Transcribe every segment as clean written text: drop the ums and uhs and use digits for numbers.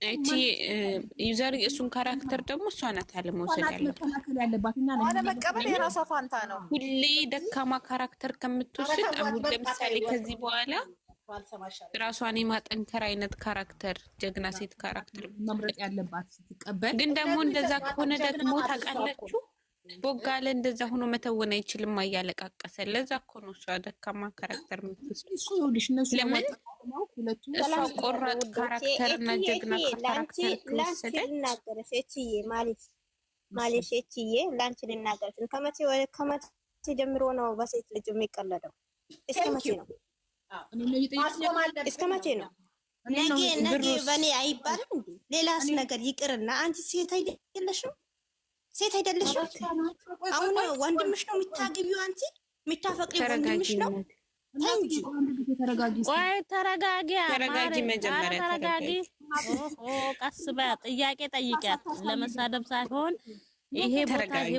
እቺ ዩዘር እሱን ካራክተር ደግሞ እሷ ናት ያለ መውሰድ ያለባት አለመቀበል የራሷ ፋንታ ነው። ሁሌ ደካማ ካራክተር ከምትወስድ አሁን ለምሳሌ ከዚህ በኋላ ራሷን የማጠንከር አይነት ካራክተር ጀግና ሴት ካራክተር መምረጥ ያለባት ስትቀበል። ግን ደግሞ እንደዛ ከሆነ ደግሞ ታውቃላችሁ ቦጋለ እንደዛ ሆኖ መተወን አይችልም አያለቃቀሰ። ለዛ እኮ ነው እሷ ደካማ ካራክተር የምትወስድ። ለምን እሷ ቆራጥ ካራክተር እና ጀግና ካራክተር ከወሰደች ማለሽ እቺዬ ላንቺ ልናገርሽ ከመቼ ጀምሮ ነው በሴት ልጅ የሚቀለደው? እስከ መቼ ነው? እስከ መቼ ነው? ነገ በኔ አይባልም እንዴ? ሌላስ ነገር ይቅርና አንቺ ሴት አይደለሽም? ሴት አይደለሽም? አሁን ወንድምሽ ነው የምታገቢው፣ አንቺ የምታፈቅሪው ወንድምሽ ነው። ቆይ ተረጋጊ፣ መጀመሪያ ተረጋጊ። ቀስ በያ ጥያቄ ጠይቂያት፣ ለመሳደብ ሳይሆን ይሄ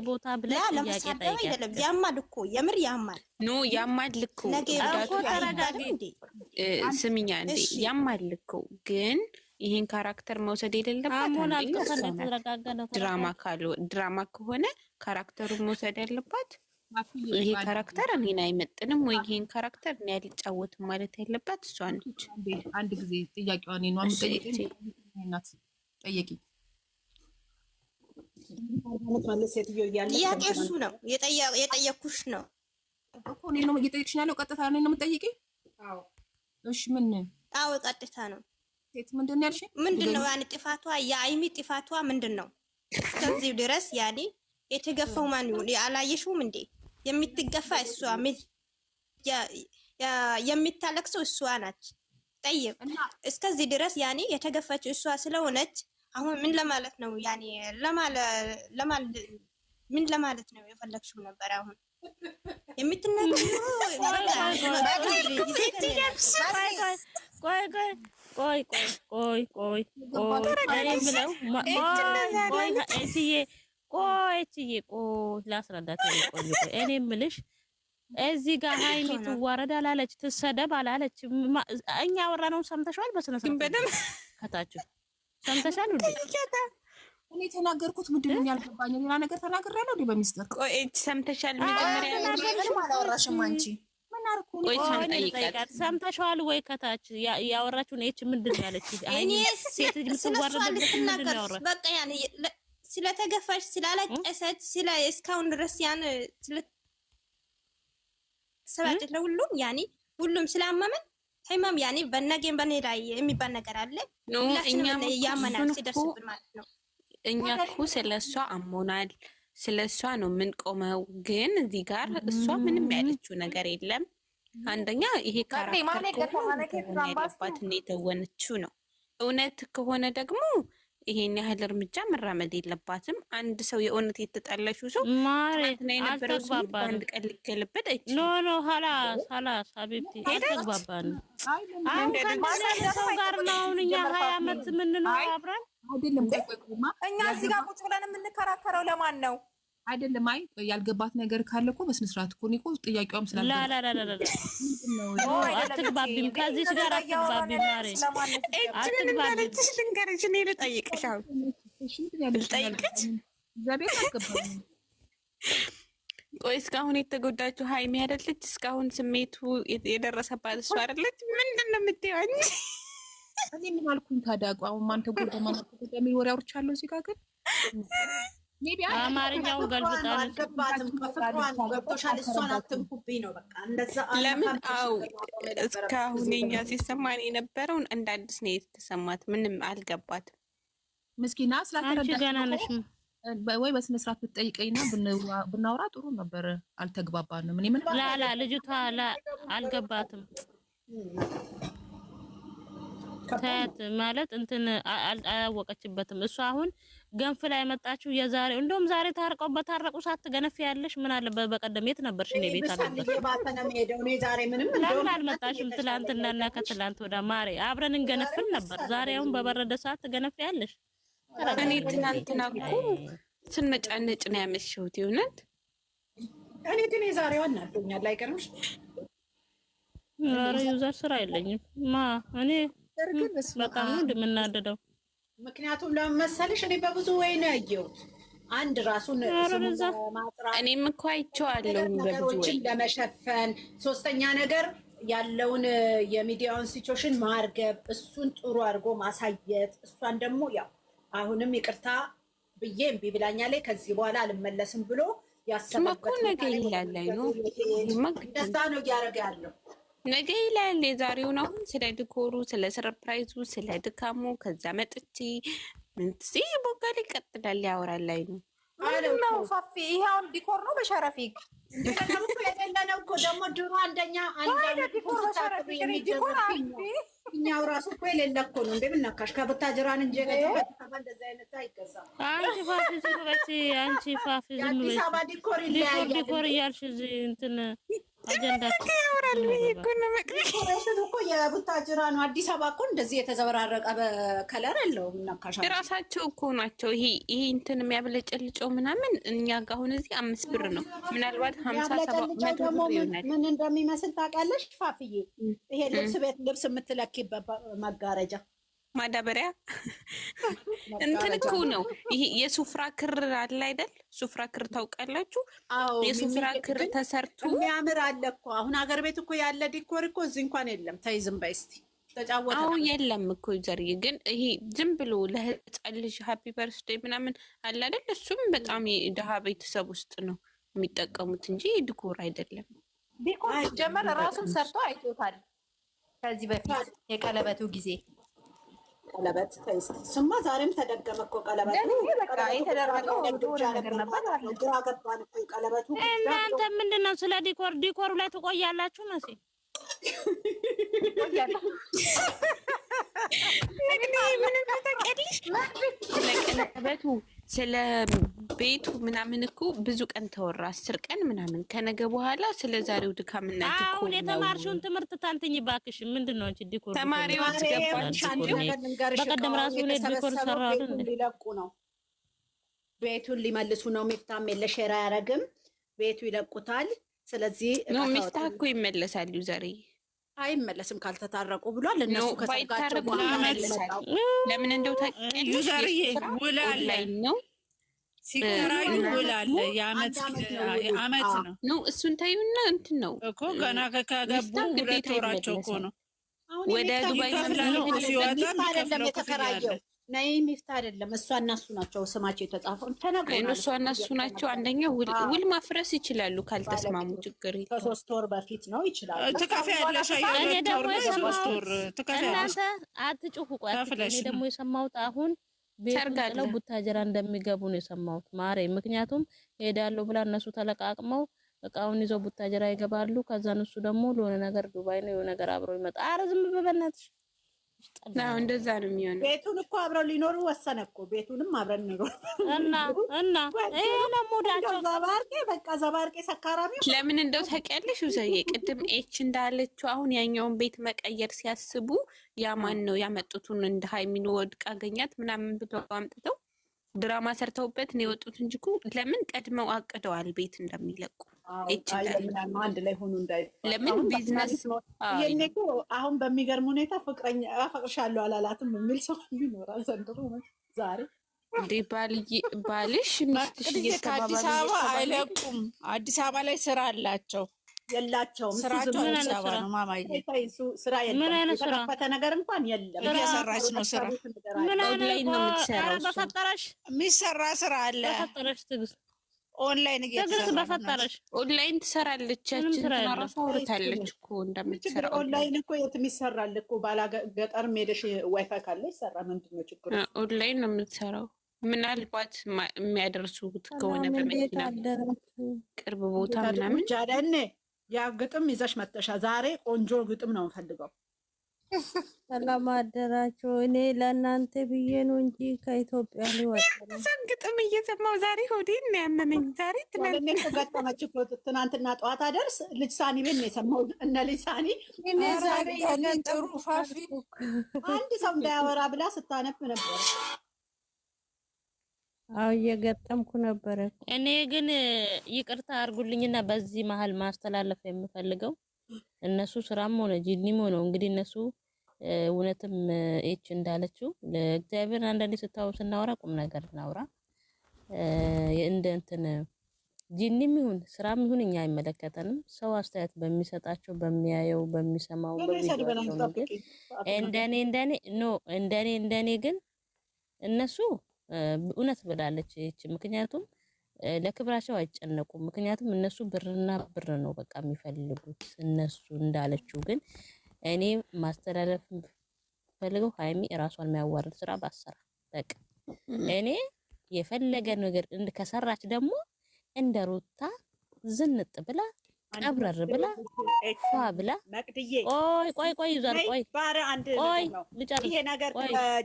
ቦታ ብለሽ ጥያቄ ጠይቂያት። ያማል እኮ የምር ያማል። ኖ ያማል እኮ ተረጋጊ። ስሚኛ እንዴ ያማል እኮ ግን ይሄን ካራክተር መውሰድ የሌለባት ድራማ ከሆነ ካራክተሩን መውሰድ ያለባት ይሄ ካራክተር እኔን አይመጥንም ወይ ይሄን ካራክተር እኔ አልጫወትም ማለት ያለባት እሷ ነች። አንድ ጊዜ ጥያቄዋን ነው የምጠይቀኝ። ጠየቂ። ጥያቄ እሱ ነው የጠየኩሽ ነው እኮ እኔ ነው እየጠየቅሽ ያለው። ቀጥታ እኔ ነው የምጠይቀኝ? አዎ። እሺ ምን? አዎ ቀጥታ ነው። ሴት ምንድን ያልሽ? ምንድነው ያኔ ጥፋቷ? የአይሚ ጥፋቷ ምንድነው? እስከዚህ ድረስ ያኔ የተገፋው ማን ይሁን አላየሽውም እንዴ? የምትገፋ እሷ የሚታለቅሰው እሷ ናች። ጠይቅ እስከዚህ ድረስ ያኔ የተገፋችው እሷ ስለሆነች አሁን ምን ለማለት ነው? ያኔ ምን ለማለት ነው የፈለግሽው ነበር? አሁን የምትናገሩ ላስረዳት። እኔ የምልሽ እዚህ ጋር ሀይሚ ትዋረድ አላለች፣ ትሰደብ አላለች። እኛ ያወራነውን ሰምተሻል? በስነ ስርዓት ከታችሁ ሰምተሻል? እኔ ተናገርኩት ምንድን ነው ያልገባኝ? ሌላ ነገር ተናግሬያለሁ እንዴ በሚስጥር? ቆይ ሰምተሻል? መጀመሪያ አላወራሽም አንቺ። ሰምተሻል ወይ? ከታች ያወራችሁን እቺ ምንድን ነው ያለች? እኔ ሴት ልጅ ምትዋረድበት ምንድን ነው ያወራች? በቃ ያኔ ስለተገፋሽ ስላለቀሰች እስካሁን ድረስ ያን ስለሰራች ለሁሉም ያኔ ሁሉም ስላመመን ህመም ያኔ በነገን በኔ ላይ የሚባል ነገር አለ። ሁላችንም ያመናል ሲደርስብን ማለት ነው። እኛ እኮ ስለሷ አሞናል፣ ስለሷ ነው የምንቆመው። ግን እዚህ ጋር እሷ ምንም ያለችው ነገር የለም። አንደኛ ይሄ ካራክተር ያለባት እና የተወነችው ነው። እውነት ከሆነ ደግሞ ይሄን ያህል እርምጃ መራመድ የለባትም። አንድ ሰው የእውነት የተጣላሹ ሰው ማለት ነው የነበረው ሰው አንድ ቀን ሊገለበጥ አይችልም። ኖ ሀላስ ሀቢብቲ አልተግባባን። አሁን ከእንደዚህ ሰው ጋር ነው አሁን እኛ 20 ዓመት የምንኖረው አብረን አይደለም። እኛ እዚህ ጋር ቁጭ ብለን የምንከራከረው ለማን ነው? አይደለም። አይ ያልገባት ነገር ካለ እኮ በስነ ስርዓት እኮ ነው ጥያቄውም ስላልገባ አትግባቢም። ከዚህ ጋር አትግባቢም። ማሬ አትግባቢም። ልንገርሽ እኔ ልጠይቅሽ እግዚአብሔር አትገባም። ቆይ እስካሁን የተጎዳችው ሀይሚ አይደለች? እስካሁን ስሜቱ የደረሰባት እሱ አይደለች? ምንድን ነው የምትይዋኝ? እኔ ምን አልኩኝ ታዲያ? አሁን ማን ተጎዳ ማን ተጎዳ የሚል ወሬ አውርቻለሁ እዚህ ጋር ግን አማርኛውን ገልብጣለሁ። አልገባትም። ከፍቷን ገብቶሻል። እሷን አትንኩብኝ ነው በቃ እንደዛ። ለምን አው እስካሁን እኛ ሲሰማን የነበረውን እንደ አዲስ ነው የተሰማት። ምንም አልገባትም። ምስኪና አንቺ ገና ነሽ ወይ በስነ ስርዓት ብትጠይቀኝና ብናወራ ጥሩ ነበር። አልተግባባንም። እኔ ምን ልጅቷ አልገባትም። ታት ማለት እንትን አላወቀችበትም። እሷ አሁን ገንፍ ላይ መጣችሁ የዛሬ እንደውም ዛሬ ታረቁ ሳትገነፍ ያለሽ ምን አለ? በቀደም የት ነበርሽ? እኔ ቤት አለበት ለምን አልመጣሽም? ትላንትና ከትላንት ወደ ማሬ አብረን እንገነፍል ነበር። ዛሬ አሁን በበረደ ሰዓት ትገነፍ ያለሽ። እኔ ትናንትና እኮ ስንነጫነጭ ነው ያመሸሁት። ይሁንት እኔ ግን የዛሬው አናዶኛል። አይቀርምሽ? ኧረ ዩዘር ስራ የለኝም እኔ በጣም ነው እንደምናደደው። ምክንያቱም ለመሰለሽ እኔ በብዙ ወይ ነው ያየሁት። አንድ ራሱን ማጥራት እኔም እኮ አይቼዋለሁ በብዙ ወይ ለመሸፈን፣ ሶስተኛ ነገር ያለውን የሚዲያውን ሲቹዌሽን ማርገብ፣ እሱን ጥሩ አድርጎ ማሳየት፣ እሷን ደግሞ ያው አሁንም ይቅርታ ብዬ እምቢ ብላኛለች ከዚህ በኋላ አልመለስም ብሎ ያሰበበት ነገ ይላል ነው እንደዛ ነው እያደረገ ያለው። ነገ ይላል የዛሬውን አሁን ስለ ዲኮሩ፣ ስለ ሰርፕራይዙ፣ ስለ ድካሙ ከዛ መጥቼ ምን ሲይ ቦጋሌ ይቀጥላል ያወራል ላይ ነው ነው ፋፊ። ይሄ አሁን ዲኮር ነው በሸረፊክ የሌለነው እኮ ደግሞ ድሮ አንደኛ እኛው ራሱ እኮ የሌለ እኮ ነው እንዴ ምናካሽ ከብታጅራን እንጂ እንደዚህ አይነት አይገዛም። አንቺ ፋፊ ዝም ብለሽ አበባ ዲኮር ይለያያል። ዲኮር እያልሽ እዚህ እንትን አጀንዳችን ያወራል እኮ ነው ዲኮሬሽን እኮ የቡታጅራ ነው። አዲስ አበባ እኮ እንደዚህ የተዘበራረቀ በከለር የለውም። ምናካሽ ራሳቸው እኮ ናቸው ይሄ እንትን የሚያብለጨልጨው ምናምን። እኛ ጋር አሁን እዚህ 5 ብር ነው ምናልባት 57 ብር ይሆናል። ምን እንደሚመስል ታውቂያለሽ ፋፍዬ? ይሄ ልብስ ቤት ልብስ የምትለኪበት መጋረጃ ማዳበሪያ እንትን እኮ ነው ይሄ የሱፍራ ክር አለ አይደል? ሱፍራ ክር ታውቃላችሁ? የሱፍራ ክር ተሰርቶ የሚያምር አለ እኮ። አሁን ሀገር ቤት እኮ ያለ ዲኮር እኮ እዚህ እንኳን የለም። ተይ ዝም በይ እስኪ ተጫወተ። አሁን የለም እኮ ዘርዬ፣ ግን ይሄ ዝም ብሎ ለህፃን ልጅ ሃፒ በርስዴይ ምናምን አለ አይደል? እሱም በጣም የድሃ ቤተሰብ ውስጥ ነው የሚጠቀሙት እንጂ ዲኮር አይደለም። ዲኮር ሲጀመር ራሱን ሰርቶ አይቶታል ከዚህ በፊት የቀለበቱ ጊዜ። ቀለበት ተይስቲ ስማ፣ ዛሬም ተደገመ እኮ ቀለበቱ። በቃ የተደረገው ነገር ነበር አለ። ግራ ገባን እኮ ቀለበቱ። እናንተ ምንድነው ስለ ዲኮሩ ላይ ትቆያላችሁ መሲ? ምንም ታውቂያለሽ? ለቀለበቱ ስለ ቤቱ ምናምን እኮ ብዙ ቀን ተወራ፣ 10 ቀን ምናምን። ከነገ በኋላ ስለ ዛሬው ድካምና ዲኮር ነው። አሁን የተማርሽውን ትምህርት ታንተኝ ባክሽ። ምንድነው አንቺ ዲኮር ተማሪዎች ገባች። በቀደም ራሱ ላይ ዲኮር ሰራሉ ሊለቁ ነው፣ ቤቱን ሊመልሱ ነው። ሚፍታም የለ ሼር አያረግም፣ ቤቱ ይለቁታል። ስለዚህ ነው ሚፍታ እኮ ይመለሳል። ዛሬ አይመለስም ካልተታረቁ ብሏል። እነሱ ከተረጋጉ ለምን እንደው ዩዘርዬ ውል አለ ነው ሲከራዩ ውል አለ። የአመት ነው እሱን ታዩና እንትን ነው እኮ ገና ከገቡ 2 ወራቸው እኮ ነው። ወደ ዱባይ ሲወጣ አይደለም የተከራየው ነይ ሚፍታ አይደለም፣ እሷ እና እሱ ናቸው ስማቸው የተጻፈው። ተነግሮናል። እሷ እና እሱ ናቸው። አንደኛው ውል ማፍረስ ይችላሉ ካልተስማሙ፣ ችግር ከ3 ወር በፊት ነው ይችላሉ። ትከፍያለሽ። እኔ ደግሞ እናንተ አትጩሁ። ቆይ እኔ ደግሞ የሰማሁት አሁን ቤተሰብ ቡታጀራ እንደሚገቡ ነው የሰማሁት ማሬ። ምክንያቱም ሄዳለሁ ብላ እነሱ ተለቃቅመው እቃውን ይዘው ቡታጀራ ይገባሉ። ከዛ እነሱ ደግሞ ለሆነ ነገር ዱባይ ነው የሆነ ነገር አብረው ይመጣ። አረ ዝም በበናትሽ ነው እንደዛ ነው የሚሆነው። ቤቱን እኮ አብረው ሊኖሩ ወሰነ እኮ። ቤቱንም አብረን እንኖር እና ይሄ ነው ሙዳቸው። ዘባርቄ በቃ ዘባርቄ ሰካራሚ ለምን እንደው ታውቂያለሽ ውዘዬ፣ ቅድም ኤች እንዳለችው አሁን ያኛውን ቤት መቀየር ሲያስቡ ያማን ነው ያመጡትን እንደ ሃይሚን ወድቅ አገኛት ምናምን ብለው አምጥተው ድራማ ሰርተውበት ነው የወጡት እንጂ እኮ ለምን ቀድመው አቅደዋል ቤት እንደሚለቁ። አንድ ላይ ሆኑ እንዳይ ለምን ቢዝነስ ይሄኔ እኮ አሁን በሚገርም ሁኔታ ፍቅረኛ አፈቅርሻለሁ አላላትም የሚል ሰው ይኖራል ዘንድሮ። ዛሬ እንዴ ባልሽ ሚስትሽ እየተባባሉ አዲስ አበባ አይለቁም። አዲስ አበባ ላይ ስራ አላቸው የላቸውም። ስራቸው አዲስ አበባ ነው። ማማዬ ስራ የለም። የተከፈተ ነገር እንኳን የለም። እየሰራች ነው ስራ። ኦንላይን ነው የምትሰራው። በፈጠረሽ የሚሰራ ስራ አለ። በፈጠረሽ ትግስት ኦንላይን ትግስት በፈጠረሽ ኦንላይን ትሰራለች። ያችን ራሷ አውርታለች እኮ እንደምትሰራ ኦንላይን እኮ የትም ይሰራል እኮ። ባላገጠርም ሄደሽ ዋይፋይ ካለ ይሰራ። ምንድን ነው ችግሩ? ኦንላይን ነው የምትሰራው። ምናልባት የሚያደርሱት ከሆነ በመኪና ቅርብ ቦታ ምናምን ጃዳኔ ያ ግጥም ይዘሽ መተሻ። ዛሬ ቆንጆ ግጥም ነው የምፈልገው። ሰላም አደራችሁ። እኔ ለእናንተ ብዬ ነው እንጂ ከኢትዮጵያ ሊወጣ ነው። ግጥም እየሰማሁ ዛሬ ሆዴን ነው ያመመኝ። ዛሬ ትናንት ገጠመች እኮ ትናንትና ጠዋት አደርስ ልጅ ሳኒ ቤት ነው የሰማው። እነ ልጅ ሳኒ እኔ ዛሬ ጥሩ ፋፊ አንድ ሰው እንዳያወራ ብላ ስታነብ ነበር። አዎ እየገጠምኩ ነበረ። እኔ ግን ይቅርታ አድርጉልኝና በዚህ መሀል ማስተላለፍ የምፈልገው እነሱ ስራም ሆነ ጂኒም ሆነ እንግዲህ እነሱ እውነትም ኤች እንዳለችው ለእግዚአብሔር አንዳንዴ ስናወራ ቁም ነገር እናውራ። እንደ እንትን ጂኒም ይሁን ስራም ይሁን እኛ አይመለከተንም። ሰው አስተያየት በሚሰጣቸው በሚያየው በሚሰማው በቪዲዮአቸው ነው። ግን እንደኔ ግን እነሱ እውነት ብላለች እቺ። ምክንያቱም ለክብራቸው አይጨነቁም። ምክንያቱም እነሱ ብርና ብር ነው በቃ የሚፈልጉት እነሱ እንዳለችው። ግን እኔ ማስተላለፍ ፈልገው ሃይሚ ራሷን የሚያዋርድ ስራ ባሰራ በቃ እኔ የፈለገ ነገር ከሰራች ደግሞ እንደ ሩታ ዝንጥ ብላ ቀብረር ብላ ፏ ብላ ቆይ ይዟል። ቆይ ልጨርስ። ይሄ ነገር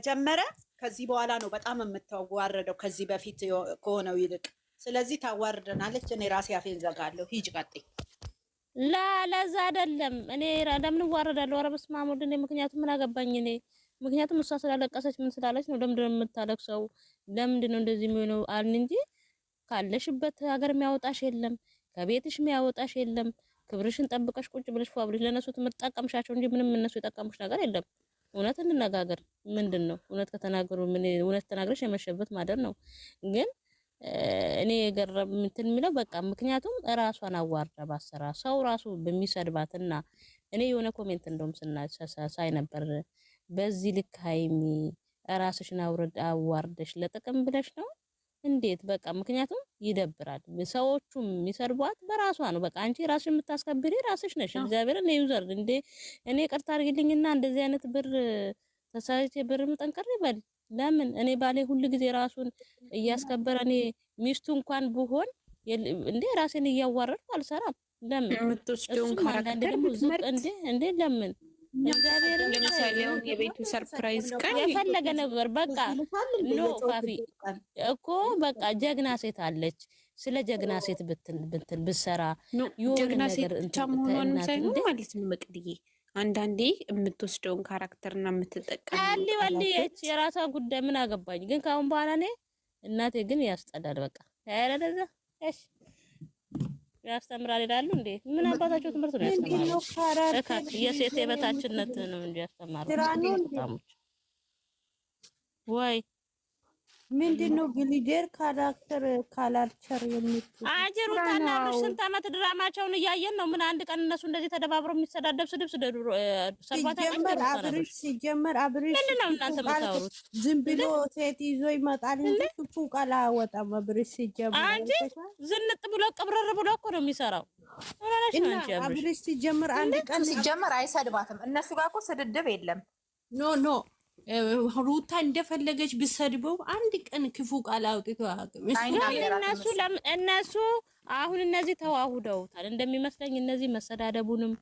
ጀመረ ከዚህ በኋላ ነው በጣም የምታዋረደው ከዚህ በፊት ከሆነው ይልቅ። ስለዚህ ታዋርደናለች። እኔ ራሴ አፌን ዘጋለሁ። ሂጅ ቀጥይ። ለዛ አይደለም እኔ ለምን ዋረዳለሁ? ኧረ በስመ አብ ወልድ። ምክንያቱም ምን አገባኝ እኔ። ምክንያቱም እሷ ስላለቀሰች ምን ስላለች ነው? ለምንድን ነው የምታለቅሰው? ለምንድን ነው እንደዚህ የሚሆነው አልን እንጂ ካለሽበት ሀገር የሚያወጣሽ የለም፣ ከቤትሽ የሚያወጣሽ የለም። ክብርሽን ጠብቀሽ ቁጭ ብለሽ ፏ ብለሽ ለነሱ ትምህርት ጠቀምሻቸው እንጂ ምንም እነሱ የጠቀሙሽ ነገር የለም። እውነት እንነጋገር። ምንድን ነው እውነት ከተናገሩ ምን እውነት ተናግረሽ የመሸበት ማደር ነው። ግን እኔ የገረም እንትን የሚለው በቃ ምክንያቱም ራሷን አዋርዳ ባሰራ ሰው ራሱ በሚሰድባትና እኔ የሆነ ኮሜንት እንደውም ሳይ ነበር በዚህ ልክ ሃይሚ ራስሽን አዋርደሽ ለጥቅም ብለሽ ነው እንዴት? በቃ ምክንያቱም ይደብራል። ሰዎቹም የሚሰድቧት በራሷ ነው። በቃ አንቺ ራስሽን የምታስከብሪ ራስሽ ነሽ። እግዚአብሔርን ይውዘር እንዴ እኔ ቅርታ አድርግልኝና እንደዚህ አይነት ብር ተሳይቼ ብር ምጠንቀር ይበል። ለምን እኔ ባሌ ሁሉ ጊዜ ራሱን እያስከበረ እኔ ሚስቱ እንኳን ብሆን እንዴ ራሴን እያዋረድኩ አልሰራም። ለምን የምትወስደውን ካራክተር እንዴ ለምን እግዚአብሔርን ለምሳሌው የቤቱ ሰርፕራይዝ ቀን የፈለገ ነገር በቃ ኖ ፋፊ እኮ በቃ ጀግና ሴት አለች። ስለ ጀግና ሴት ብትን ብሰራ ጀግና ሴት ብቻ መሆኗን ሳይሆን ማለት ነው መቅድዬ አንዳንዴ የምትወስደውን ካራክተርና የምትጠቀመው ወልዲች የራሷ ጉዳይ ምን አገባኝ። ግን ካሁን በኋላ እኔ እናቴ ግን ያስጠላል። በቃ ያለደዛ እሺ ያስተምራል ይላሉ እንዴ? ምን አባታቸው ትምህርት ነው ያስተምራሉ? የሴት የበታችነት ነው እንጂ ያስተምራሉ ወይ ምንድነው? ግሊደር ካራክተር ካላርቸር የሚሉት አጀሩታና ስንት ዓመት ድራማቸውን እያየን ነው። ምን አንድ ቀን እነሱ እንደዚህ ተደባብረው የሚሰዳደብ ስድብ ሲጀመር አብርሽ ምንድነው እናንተ የምታወሩት? ዝም ብሎ ሴት ይዞ ይመጣል እንጂ ክፉ ቃል አያወጣም። አብርሽ ሲጀመር አንቺ ዝንጥ ብሎ ቅብረር ብሎ እኮ ነው የሚሰራው። አብርሽ ሲጀመር አንድ ቀን ሲጀመር አይሰድባትም። እነሱ ጋር እኮ ስድድብ የለም። ኖ ሩታ እንደፈለገች ብሰድበው አንድ ቀን ክፉ ቃል አውጥቶ አያውቅም። እነሱ አሁን እነዚህ ተዋውደውታል እንደሚመስለኝ። እነዚህ መሰዳደቡንም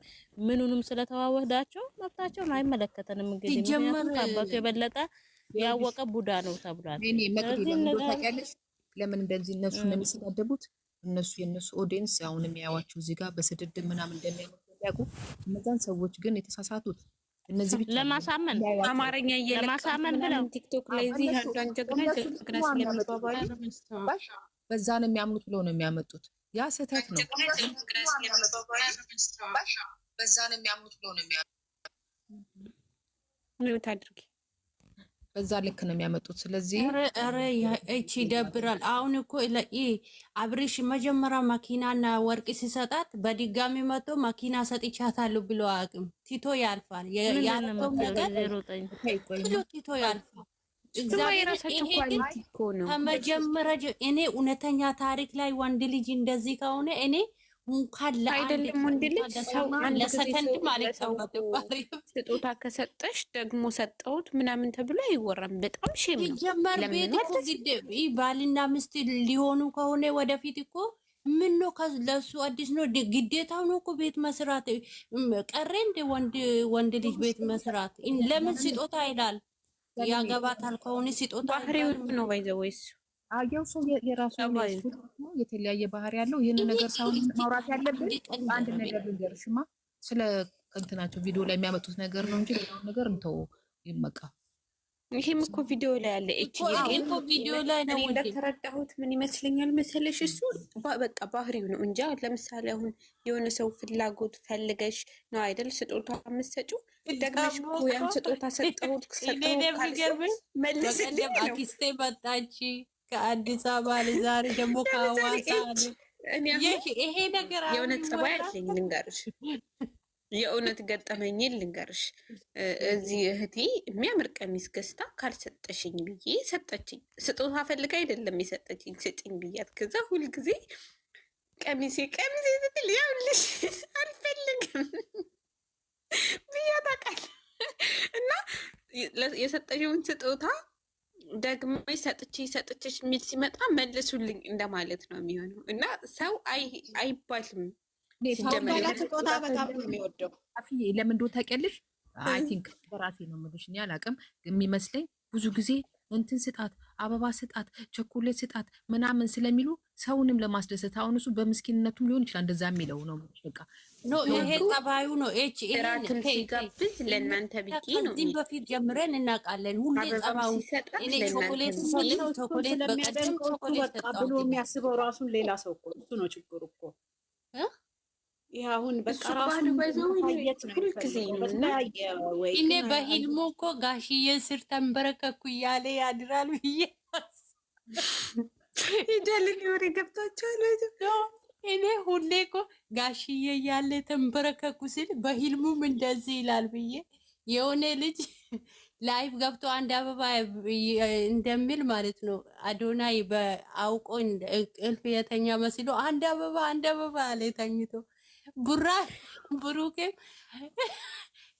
ምኑንም ስለተዋወዳቸው መብታቸው ነው፣ አይመለከተንም። እንግዲህ ምክንያቱም ከአባቱ የበለጠ ያወቀ ቡዳ ነው ተብሏል። እኔ መቅዱ ታውቂያለሽ ለምን እንደዚህ እነሱ ነው የሚሰዳደቡት? እነሱ የነሱ ኦዲየንስ አሁን የሚያዩዋቸው እዚህ ጋር በስድድብ ምናምን እንደሚያውቁ እነዛን ሰዎች ግን የተሳሳቱት እነዚህ ብቻ ለማሳመን አማርኛ ለማሳመን ብለው ቲክቶክ ላይ እዚህ አንዷን ጀግና ስለሚባባሉ በዛ ነው የሚያምኑት ብለው ነው የሚያመጡት። ያ ስህተት ነው። በዛ ነው የሚያምኑት ብለው ነው የሚያመጡት። ምን ታድርጊ በዛ ልክ ነው የሚያመጡት። ስለዚህ ኧረ እቺ ይደብራል። አሁን እኮ አብርሽ መጀመሪያ መኪናና ወርቅ ሲሰጣት በድጋሚ መጥቶ መኪና ሰጥቻታለሁ ብሎ አቅም ቲቶ ያልፋል። ያለው ነገር ቲቶ ያልፋል። ከመጀመሪያ እኔ እውነተኛ ታሪክ ላይ ወንድ ልጅ እንደዚህ ከሆነ እኔ እንኳን አይደለም ወንድ ልጅ ሰው ለሰከንድ ማለት ነው ስጦታ ከሰጠሽ ደግሞ ሰጠሁት ምናምን ተብሎ አይወራም። በጣም ሼም ነው። ጀመር ቤት እኮ ባልና ሚስት ሊሆኑ ከሆነ ወደፊት እኮ ምን ነው ለሱ አዲስ ነው ግዴታው ነው እኮ ቤት መስራት ቀረ እንደ ወንድ ልጅ ቤት መስራት ለምን ስጦታ ይላል? ያገባታል ከሆነ ስጦታ ባህሪው ነው ባይዘወይስ አየው ሰው የራሱ የተለያየ ባህሪ ያለው። ይሄን ነገር ሳይሆን ማውራት ያለብን አንድ ነገር ልንገርሽማ፣ ስለ እንትናቸው ቪዲዮ ላይ የሚያመጡት ነገር ነው እንጂ ሌላውን ነገር እንተው ይመቃ። ይሄም እኮ ቪዲዮ ላይ ያለ እቺ ግን ቪዲዮ ላይ ነው። እኔ እንደተረዳሁት ምን ይመስለኛል መሰለሽ እሱ በቃ ባህሪው ነው እንጂ ለምሳሌ አሁን የሆነ ሰው ፍላጎት ፈልገሽ ነው አይደል ስጦታ የምትሰጪው ደግመሽ እኮ ያን ስጦታ ሰጠሁት መልስልኝ ነው። አክስቴ መጣች ከአዲስ አበባ ዛሬ ደግሞ ከሐዋሳ ይሄ ነገር የሆነ ጸባይ አለኝ ልንገርሽ የእውነት ገጠመኝን ልንገርሽ። እዚህ እህቴ የሚያምር ቀሚስ ገዝታ ካልሰጠሽኝ ብዬ ሰጠችኝ። ስጦታ ፈልጋ አይደለም የሰጠችኝ ስጭኝ ብያት። ከዛ ሁልጊዜ ቀሚሴ ስትል ያውልሽ አልፈልግም ብያት አውቃለሁ። እና የሰጠሽውን ስጦታ ደግመሽ ሰጥቼሽ የሚል ሲመጣ መልሱልኝ እንደማለት ነው የሚሆነው። እና ሰው አይባልም ስጦታ በጣም ነው የሚወደው። ለምን እንደው ታውቂያለሽ? አይ ቲንክ በራሴ ነው የምልሽ። እኔ አላውቅም የሚመስለኝ ብዙ ጊዜ እንትን ስጣት፣ አበባ ስጣት፣ ቸኮሌት ስጣት ምናምን ስለሚሉ ሰውንም ለማስደሰት አሁን እሱ በምስኪንነቱም ሊሆን ይችላል እንደዛ የሚለው ነው። በቃ ኖ ይሄ ጠባዩ ነው። እራትም ሲጋብዝ ለእናንተ ብዬ ነው። ከዚህ በፊት ጀምረን እናውቃለን። ሁሌ ጠባዩ እኔ ቾኮሌት ሰጥተው ቾኮሌት በቀደም ቾኮሌት ብሎ የሚያስበው ራሱን ሌላ ሰው እኮ እሱ ነው ችግሩ እኮ። ይሄ አሁን በቃ ራሱ እኔ በህልሙ እኮ ጋሽዬ ስር ተንበረከኩ እያለ ያድራል ብዬ ይደልን ወሬ ገብታችኋል። እኔ ሁሌ እኮ ጋሽዬ እያለ ተንበረከኩ ሲል በህልሙም እንደዚህ ይላል ብዬ የሆነ ልጅ ላይፍ ገብቶ አንድ አበባ እንደሚል ማለት ነው። አዶናይ በአውቆ እልፍ የተኛ መስሎ አንድ አበባ አለ ተኝቶ ብሩኬም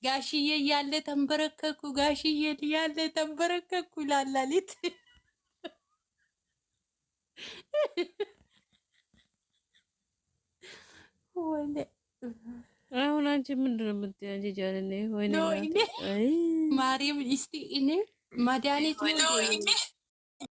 ጋሽዬ እያለ ተንበረከኩ ጋሽዬ እያለ ተንበረከኩ ይላላሊት። አሁን አንቺ ምንድን ነው የምትያንጂጃለኔ? ወይኔ ማርያም እስቲ እኔ መድኃኒት ነው